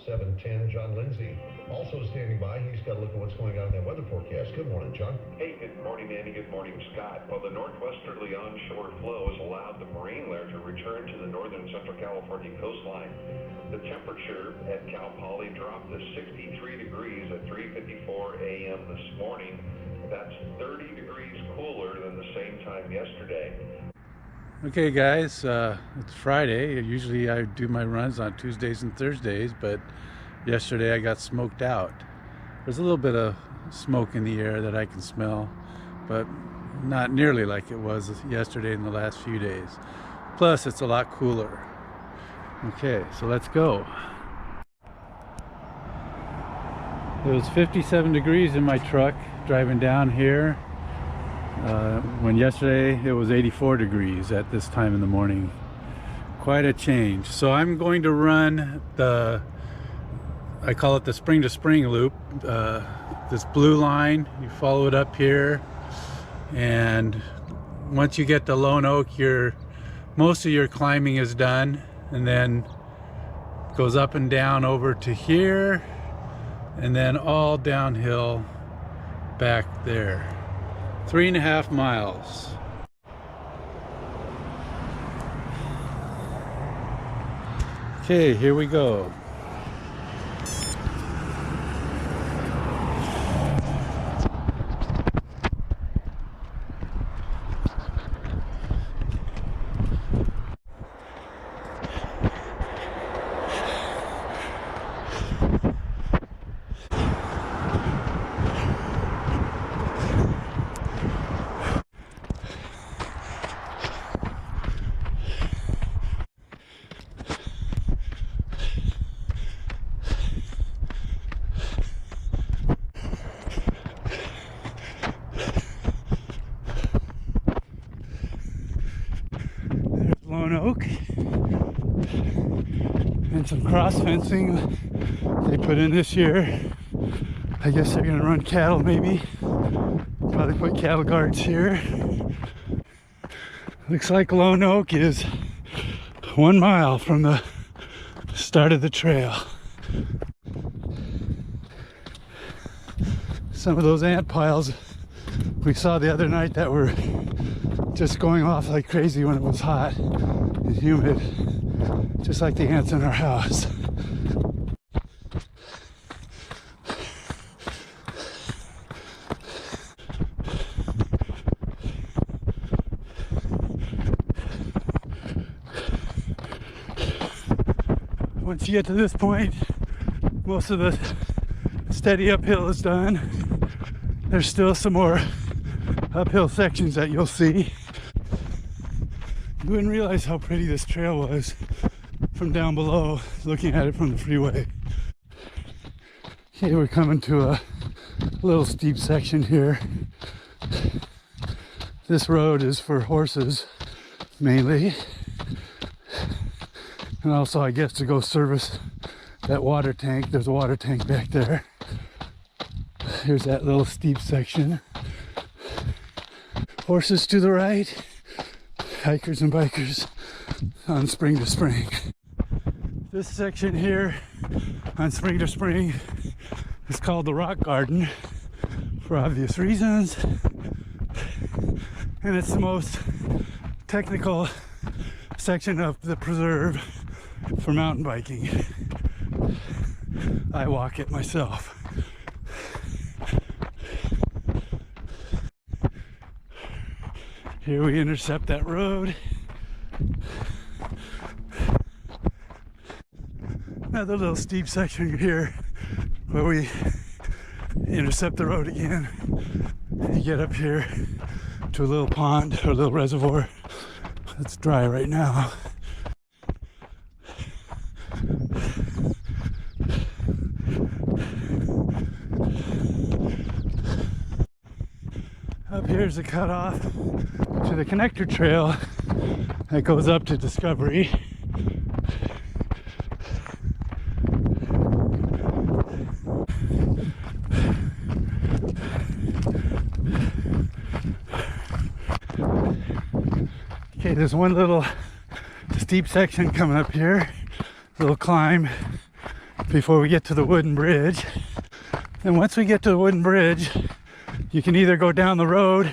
7:10, John Lindsay also standing by. He's got a look at what's going on in that weather forecast. Good morning, John. Hey, good morning, Andy. Good morning, Scott. Well, the northwesterly onshore flow has allowed the marine layer to return to the northern central California coastline. The temperature at Cal Poly dropped to 63 degrees at 3:54 a.m. this morning. That's 30 degrees cooler than the same time yesterday. Okay guys, it's Friday. Usually I do my runs on Tuesdays and Thursdays, but yesterday I got smoked out. There's a little bit of smoke in the air that I can smell, but not nearly like it was yesterday in the last few days. Plus it's a lot cooler. Okay, so let's go. It was 57 degrees in my truck driving down here. When yesterday it was 84 degrees at this time in the morning. Quite a change. So I'm going to run I call it the spring to spring loop. This blue line, you follow it up here, and once you get to Lone Oak, most of your climbing is done, and then goes up and down over to here, and then all downhill back there. 3.5 miles. Okay, here we go. Lone Oak, and some cross fencing they put in this year. I guess they're gonna run cattle, maybe. Probably put cattle guards here. Looks like Lone Oak is 1 mile from the start of the trail. Some of those ant piles we saw the other night that were just going off like crazy when it was hot and humid, just like the ants in our house. Once you get to this point, most of the steady uphill is done. There's still some more uphill sections that you'll see. You wouldn't realize how pretty this trail was from down below, looking at it from the freeway. Okay, we're coming to a little steep section here. This road is for horses mainly, and also I guess to go service that water tank. There's a water tank back there. Here's that little steep section. Horses to the right, hikers and bikers on spring to spring. This section here on spring to spring is called the Rock Garden for obvious reasons, and it's the most technical section of the preserve for mountain biking. I walk it myself. Here we intercept that road. Another little steep section here where we intercept the road again. You get up here to a little pond or a little reservoir. It's dry right now. Up here's a cutoff to the connector trail that goes up to Discovery. Okay, there's one little steep section coming up here, little climb before we get to the wooden bridge. And once we get to the wooden bridge, you can either go down the road,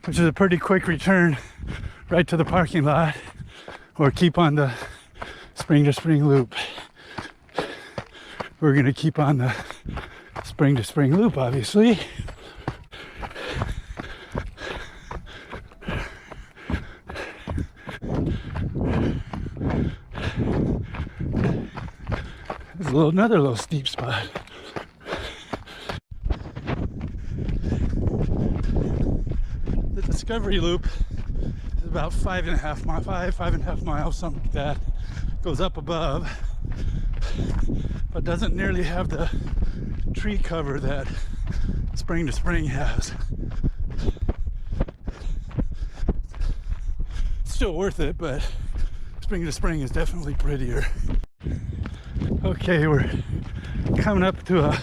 which is a pretty quick return right to the parking lot, or keep on the spring to spring loop. We're gonna keep on the spring to spring loop, obviously. There's another little steep spot. The Discovery Loop is about 5.5 miles, something like that. Goes up above, but doesn't nearly have the tree cover that spring to spring has. Still worth it, but spring to spring is definitely prettier. Okay, we're coming up to a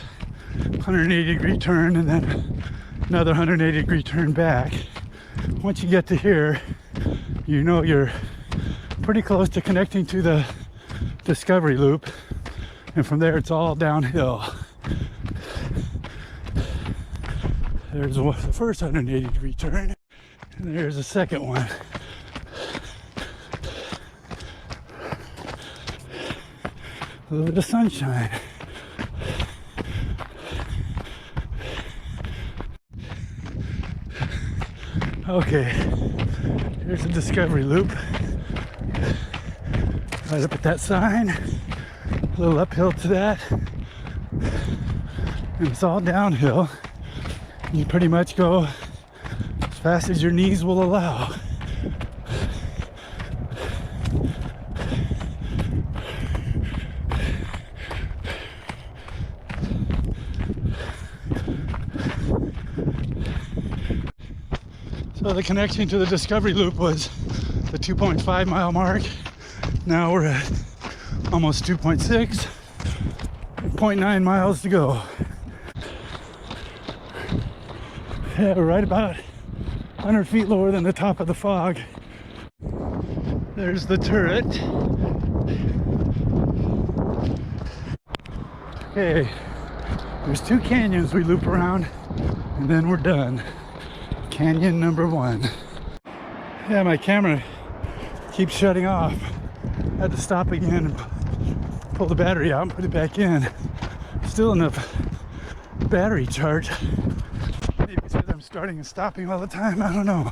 180-degree turn and then another 180-degree turn back. Once you get to here, you know you're pretty close to connecting to the Discovery Loop, and from there it's all downhill. There's the first 180-degree turn, and there's the second one. A little bit of sunshine. Okay, here's the Discovery Loop. Right up at that sign. A little uphill to that. And it's all downhill. You pretty much go as fast as your knees will allow. So the connection to the Discovery Loop was the 2.5 mile mark. Now we're at almost 2.6, 0.9 miles to go. Yeah, we're right about 100 feet lower than the top of the fog. There's the turret. Okay, there's 2 canyons we loop around and then we're done. Canyon number 1. Yeah, my camera keeps shutting off. I had to stop again and pull the battery out and put it back in. Still enough battery charge. Maybe it's because I'm starting and stopping all the time. I don't know.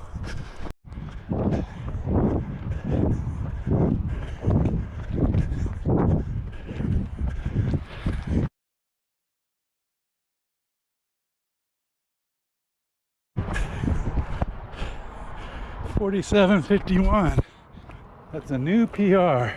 .47:51. That's a new PR.